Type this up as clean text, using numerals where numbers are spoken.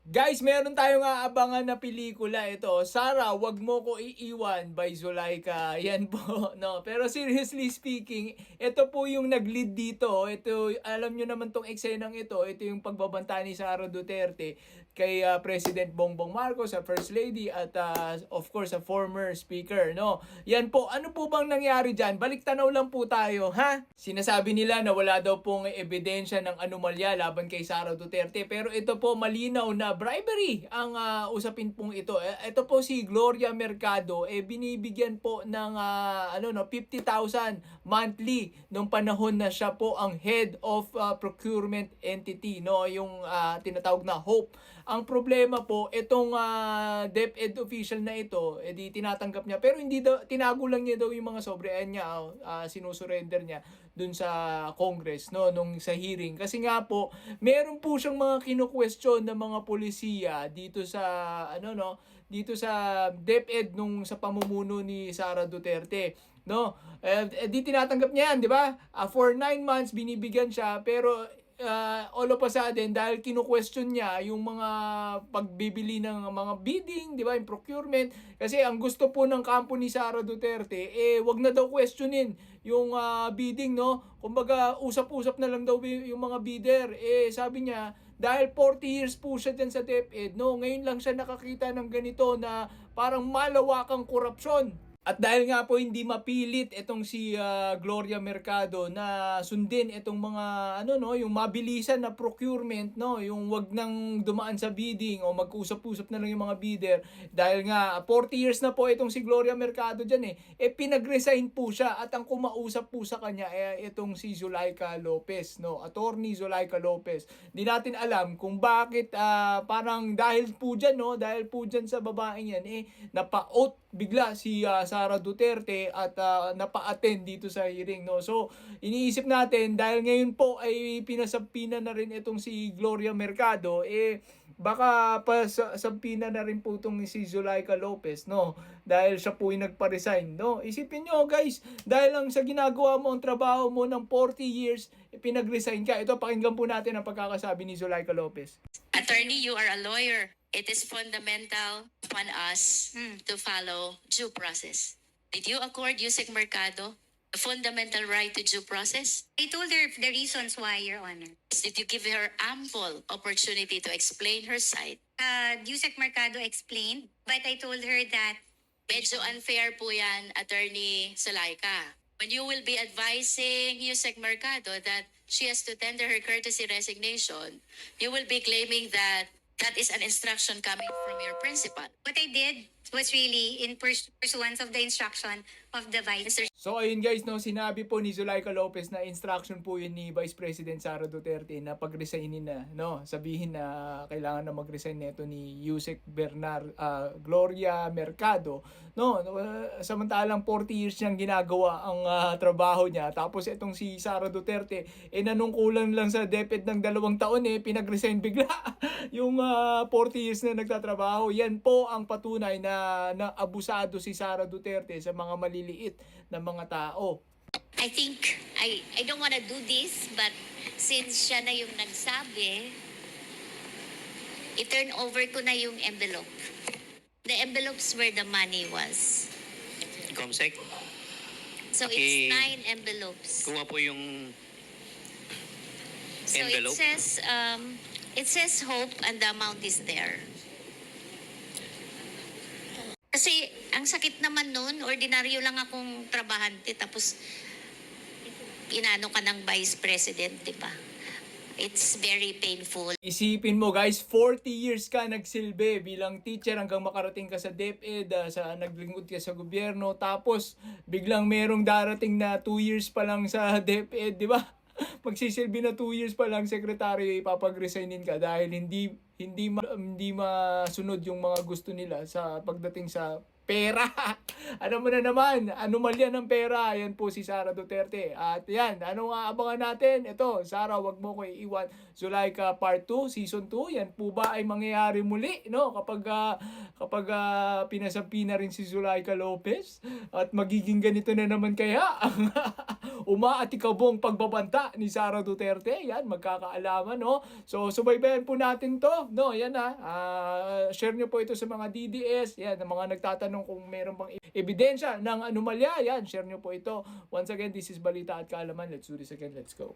Guys, meron tayong aabangan na pelikula ito. Sarah, Wag Mo Ko Iiwan by Zulaika. Yan po, no. Pero seriously speaking, ito po yung nag-lead dito. Ito, alam nyo naman tong eksenang ito. Ito yung pagbabanta ni Sara Duterte kay President Bongbong Marcos, sa First Lady at of course sa former speaker, no. Yan po. Ano po bang nangyari diyan? Balik tanaw lang po tayo, ha? Sinasabi nila na wala daw pong ebidensya ng anomalya laban kay Sara Duterte, pero ito po malinaw na bribery ang usapin pong ito. Ito po si Gloria Mercado binibigyan po ng 50,000 monthly nung panahon na siya po ang head of procurement entity, no, yung tinatawag na HOPE. Ang problema po itong DepEd official na ito di tinatanggap niya, pero hindi daw, tinago lang niya daw yung mga sobre niya, sinusurrender niya dun sa Congress, no, nung sa hearing, kasi nga po meron po siyang mga kinu-question ng mga polisiya dito sa dito sa DepEd nung sa pamumuno ni Sara Duterte, no. Di tinatanggap niya yan, di ba? For 9 months binibigyan siya, pero all of a sudden, dahil kinu-question niya yung mga pagbibili ng mga bidding, di ba, yung procurement, kasi ang gusto po ng kampo ni Sara Duterte, wag na daw questionin yung bidding, no. Kumbaga, usap-usap na lang daw yung mga bidder. Sabi niya, dahil 40 years po siya dyan sa DepEd, no, ngayon lang siya nakakita ng ganito na parang malawakang korupsyon. At dahil nga po hindi mapilit itong si Gloria Mercado na sundin itong mga yung mabilisan na procurement, no, yung wag nang dumaan sa bidding o mag-usap-usap na lang yung mga bidder, dahil nga 40 years na po itong si Gloria Mercado diyan pinag-resign po siya, at ang kumausap po sa kanya itong si Zulaika Lopez, no, Attorney Zulaika Lopez. Di natin alam kung bakit parang dahil po diyan, no, dahil po diyan sa babaeng yan napa-out bigla si Sara Duterte at napa-attend dito sa hearing, no. So iniisip natin, dahil ngayon po ay pinasampina na rin itong si Gloria Mercado, baka pasampina na rin po itong si Zulaika Lopez, no, dahil siya po ay nagpa-resign, no. Isipin nyo guys, dahil lang sa ginagawa mo ang trabaho mo ng 40 years, pinag-resign ka. Ito, pakinggan po natin ang pagkakasabi ni Zulaika Lopez. Attorney, you are a lawyer. It is fundamental upon us to follow due process. Did you accord Yusek Mercado the fundamental right to due process? I told her the reasons why, Your Honor. Did you give her ample opportunity to explain her side? Yusek Mercado explained, but I told her that Medyo unfair po yan, Attorney Zulaika. When you will be advising Yusek Mercado that she has to tender her courtesy resignation, you will be claiming that that is an instruction coming from your principal. what I did was really in pursuance of the instruction of the Vice President. So ayun guys, no, sinabi po ni Zulaika Lopez na instruction po yun ni Vice President Sara Duterte na pag-resignin na, no, sabihin na kailangan na mag-resign nito ni Yusek Gloria Mercado, no. Samantalang 40 years niyang ginagawa ang trabaho niya, tapos itong si Sara Duterte nanungkulan lang sa DepEd ng 2 taon pinag-resign bigla yung 40 years na nagtatrabaho. Yan po ang patunay na abusado si Sara Duterte sa mga maliliit na mga tao. I think, I don't wanna do this, but since siya na yung nagsabi, i-turn over ko na yung envelope. The envelopes where the money was. Comsec, So it's 9 envelopes. kuha po yung So envelope. it says hope and the amount is there. Kasi ang sakit naman nun, ordinaryo lang akong trabahante, tapos inano ka ng Vice President, di ba? It's very painful. Isipin mo guys, 40 years ka nagsilbi bilang teacher hanggang makarating ka sa DepEd, naglingkod ka sa gobyerno, tapos biglang merong darating na 2 years pa lang sa DepEd, di ba? Magsisilbi na 2 years pa lang sekretaryo, ipapag-resignin ka dahil hindi masunod yung mga gusto nila sa pagdating sa pera. Ano mo na naman, anomalya ng pera. Yan po si Sara Duterte. At yan, ano nga abangan natin? Ito, Sara, wag mo ko iiwan. Zulaika Part 2, Season 2. Yan po ba ay mangyayari muli, no? Kapag pinasampi na rin si Zulaika Lopez? At magiging ganito na naman kaya ang umaatikabong pagbabanta ni Sara Duterte. Yan, magkakaalaman, no? So, subaybayan po natin to. No, yan share nyo po ito sa mga DDS. Yan, ang mga nagtatanong kung meron bang ebidensya ng anomalya. Yan, share nyo po ito. Once again, this is Balita at Kaalaman. Let's do this again. Let's go.